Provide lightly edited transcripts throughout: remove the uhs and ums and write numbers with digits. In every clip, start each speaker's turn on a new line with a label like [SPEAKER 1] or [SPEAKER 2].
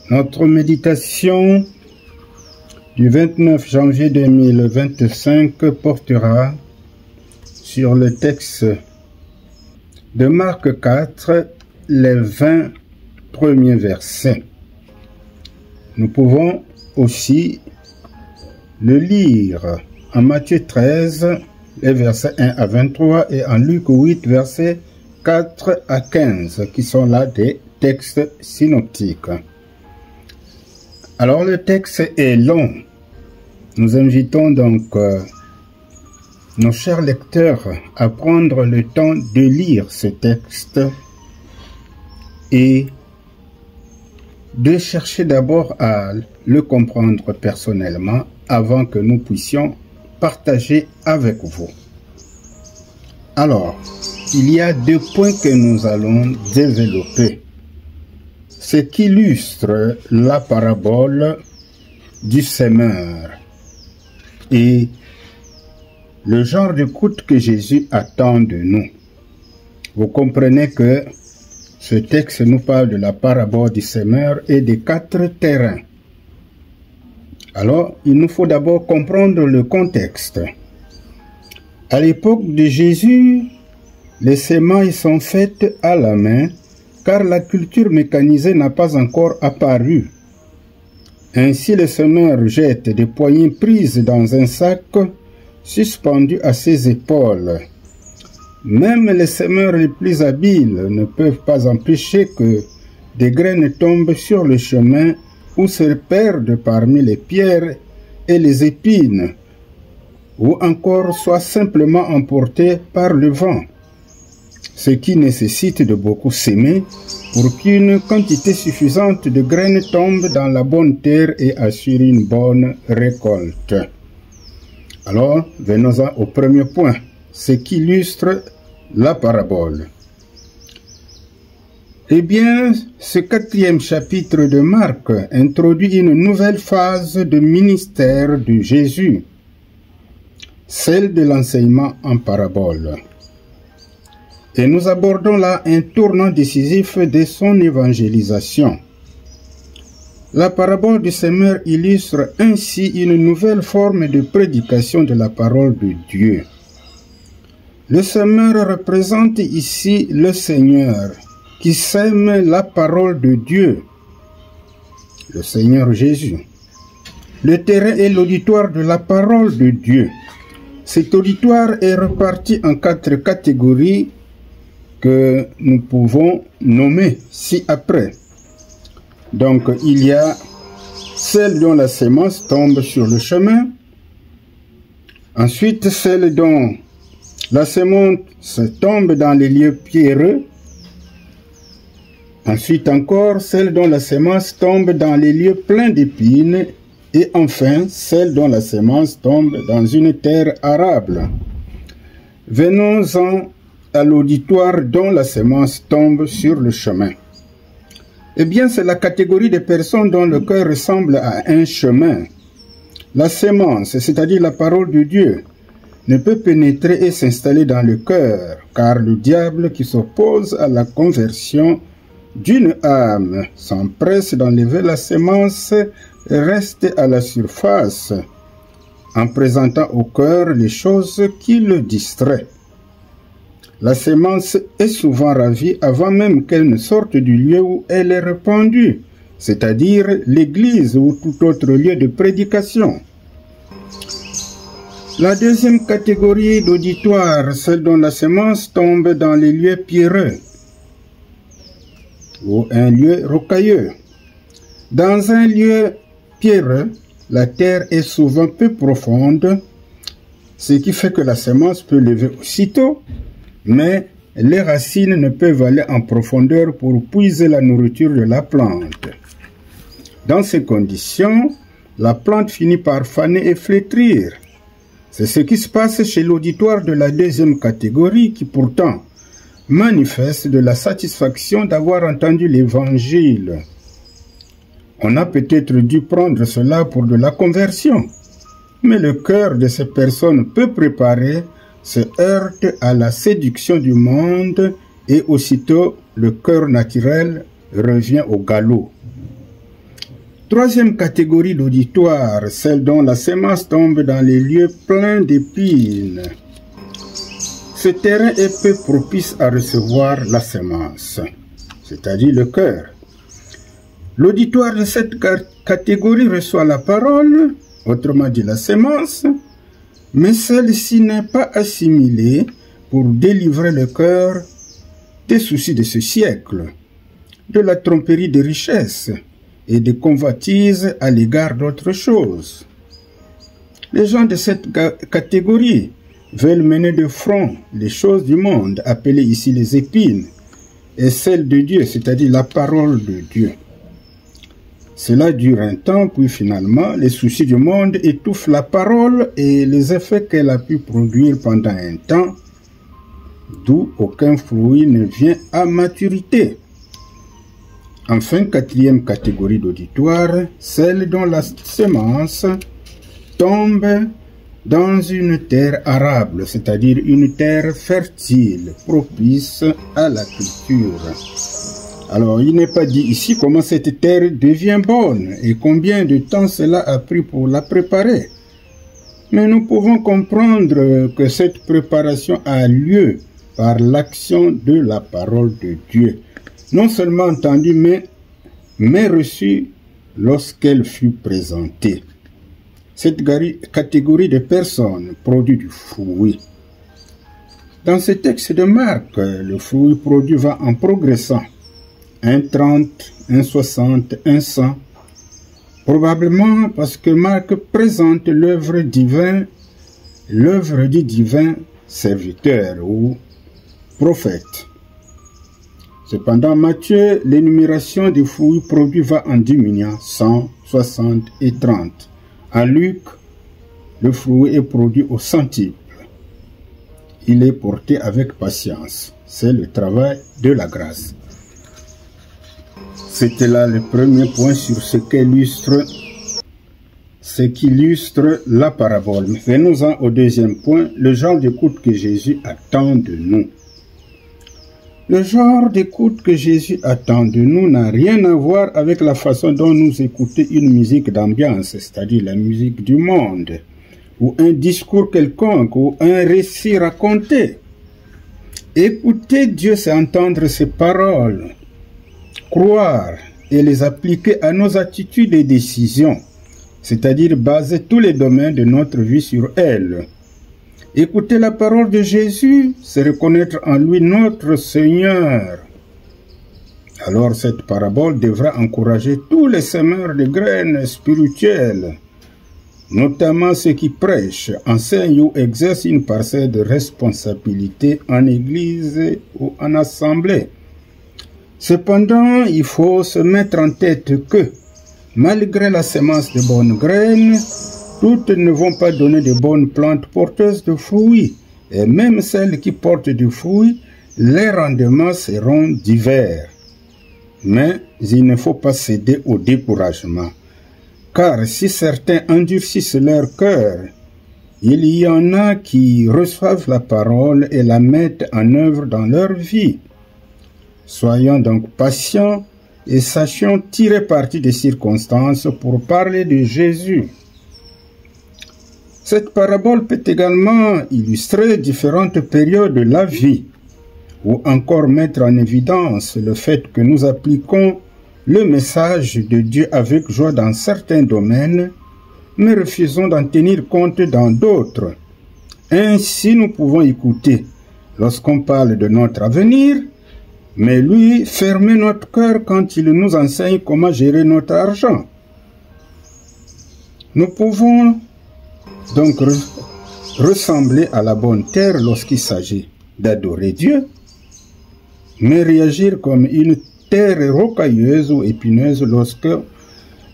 [SPEAKER 1] Notre méditation du 29 janvier 2025 portera sur le texte de Marc 4, les 20 premiers versets. Nous pouvons aussi le lire en Matthieu 13, les versets 1 à 23 et en Luc 8, versets 4 à 15, qui sont là des textes synoptiques. Alors le texte est long. Nous invitons donc nos chers lecteurs à prendre le temps de lire ce texte et de chercher d'abord à le comprendre personnellement avant que nous puissions partager avec vous. Alors, il y a deux points que nous allons développer. Ce qui illustre la parabole du semeur et le genre d'écoute que Jésus attend de nous. Vous comprenez que ce texte nous parle de la parabole du semeur et des 4 terrains. Alors, il nous faut d'abord comprendre le contexte. À l'époque de Jésus, les semailles sont faites à la main, car la culture mécanisée n'a pas encore apparu. Ainsi, le semeur jette des poignées prises dans un sac suspendu à ses épaules. Même les semeurs les plus habiles ne peuvent pas empêcher que des graines tombent sur le chemin ou se perdent parmi les pierres et les épines, ou encore soient simplement emportées par le vent, ce qui nécessite de beaucoup s'aimer pour qu'une quantité suffisante de graines tombe dans la bonne terre et assure une bonne récolte. Alors, venons-en au premier point, ce qui illustre la parabole. Eh bien, ce 4e chapitre de Marc introduit une nouvelle phase de ministère de Jésus, celle de l'enseignement en parabole. Et nous abordons là un tournant décisif de son évangélisation. La parabole du semeur illustre ainsi une nouvelle forme de prédication de la parole de Dieu. Le semeur représente ici le Seigneur, qui sème la parole de Dieu, le Seigneur Jésus. Le terrain est l'auditoire de la parole de Dieu. Cet auditoire est réparti en 4 catégories que nous pouvons nommer ci-après. Donc, il y a celle dont la sémence tombe sur le chemin. Ensuite, celle dont la sémence tombe dans les lieux pierreux. Ensuite encore, celle dont la sémence tombe dans les lieux pleins d'épines. Et enfin, celle dont la sémence tombe dans une terre arable. Venons-en à l'auditoire dont la sémence tombe sur le chemin. Eh bien, c'est la catégorie des personnes dont le cœur ressemble à un chemin. La sémence, c'est-à-dire la parole de Dieu, ne peut pénétrer et s'installer dans le cœur, car le diable qui s'oppose à la conversion d'une âme s'empresse d'enlever la sémence et reste à la surface, en présentant au cœur les choses qui le distraient. La sémence est souvent ravie avant même qu'elle ne sorte du lieu où elle est répandue, c'est-à-dire l'église ou tout autre lieu de prédication. La deuxième catégorie d'auditoire, celle dont la sémence tombe dans les lieux pierreux ou un lieu rocailleux. Dans un lieu pierreux, la terre est souvent peu profonde, ce qui fait que la sémence peut lever aussitôt, mais les racines ne peuvent aller en profondeur pour puiser la nourriture de la plante. Dans ces conditions, la plante finit par faner et flétrir. C'est ce qui se passe chez l'auditoire de la deuxième catégorie qui pourtant manifeste de la satisfaction d'avoir entendu l'évangile. On a peut-être dû prendre cela pour de la conversion, mais le cœur de ces personnes peu préparées se heurte à la séduction du monde et aussitôt le cœur naturel revient au galop. Troisième catégorie d'auditoire, celle dont la sémence tombe dans les lieux pleins d'épines. Ce terrain est peu propice à recevoir la sémence, c'est-à-dire le cœur. L'auditoire de cette catégorie reçoit la parole, autrement dit la sémence, mais celle-ci n'est pas assimilée pour délivrer le cœur des soucis de ce siècle, de la tromperie des richesses et des convoitises à l'égard d'autres choses. Les gens de cette catégorie veulent mener de front les choses du monde, appelées ici les épines, et celles de Dieu, c'est-à-dire la parole de Dieu. Cela dure un temps, puis finalement, les soucis du monde étouffent la parole et les effets qu'elle a pu produire pendant un temps, d'où aucun fruit ne vient à maturité. Enfin, quatrième catégorie d'auditoire, celle dont la sémence tombe dans une terre arable, c'est-à-dire une terre fertile, propice à la culture. Alors, il n'est pas dit ici comment cette terre devient bonne et combien de temps cela a pris pour la préparer. Mais nous pouvons comprendre que cette préparation a lieu par l'action de la parole de Dieu, non seulement entendue, mais reçue lorsqu'elle fut présentée. Cette catégorie de personnes produit du fruit. Dans ce texte de Marc, le fruit produit va en progressant. 1,30, 1,60, 1,100. Probablement parce que Marc présente l'œuvre du divin serviteur ou prophète. Cependant, Matthieu, l'énumération des fruits produits va en diminuant 100, 60 et 30. En Luc, le fruit est produit au centuple. Il est porté avec patience. C'est le travail de la grâce. C'était là le premier point sur ce qu'illustre la parabole. Venons-en au deuxième point, le genre d'écoute que Jésus attend de nous. Le genre d'écoute que Jésus attend de nous n'a rien à voir avec la façon dont nous écoutons une musique d'ambiance, c'est-à-dire la musique du monde, ou un discours quelconque, ou un récit raconté. Écouter Dieu, c'est entendre ses paroles, croire et les appliquer à nos attitudes et décisions, c'est-à-dire baser tous les domaines de notre vie sur elles. Écouter la parole de Jésus, c'est reconnaître en lui notre Seigneur. Alors cette parabole devra encourager tous les semeurs de graines spirituelles, notamment ceux qui prêchent, enseignent ou exercent une parcelle de responsabilité en église ou en assemblée. Cependant, il faut se mettre en tête que, malgré la sémence de bonnes graines, toutes ne vont pas donner de bonnes plantes porteuses de fruits, et même celles qui portent du fruit, les rendements seront divers. Mais il ne faut pas céder au découragement, car si certains endurcissent leur cœur, il y en a qui reçoivent la parole et la mettent en œuvre dans leur vie. Soyons donc patients et sachions tirer parti des circonstances pour parler de Jésus. Cette parabole peut également illustrer différentes périodes de la vie, ou encore mettre en évidence le fait que nous appliquons le message de Dieu avec joie dans certains domaines, mais refusons d'en tenir compte dans d'autres. Ainsi, nous pouvons écouter lorsqu'on parle de notre avenir, mais lui fermer notre cœur quand il nous enseigne comment gérer notre argent. Nous pouvons donc ressembler à la bonne terre lorsqu'il s'agit d'adorer Dieu, mais réagir comme une terre rocailleuse ou épineuse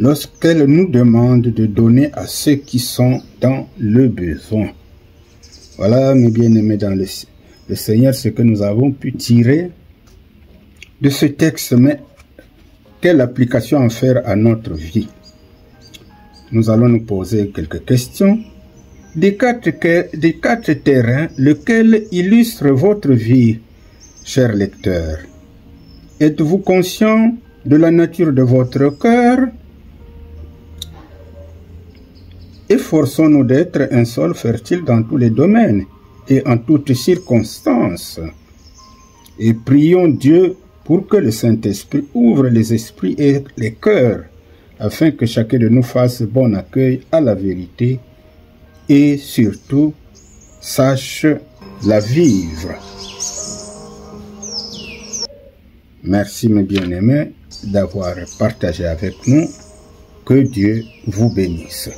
[SPEAKER 1] lorsqu'elle nous demande de donner à ceux qui sont dans le besoin. Voilà, mes bien-aimés dans le Seigneur, ce que nous avons pu tirer de ce texte, mais quelle application en faire à notre vie? Nous allons nous poser quelques questions. Des quatre terrains, lequel illustre votre vie, cher lecteur? Êtes-vous conscient de la nature de votre cœur? Efforçons-nous d'être un sol fertile dans tous les domaines et en toutes circonstances. Et prions Dieu pour que le Saint-Esprit ouvre les esprits et les cœurs, afin que chacun de nous fasse bon accueil à la vérité et surtout sache la vivre. Merci mes bien-aimés d'avoir partagé avec nous. Que Dieu vous bénisse.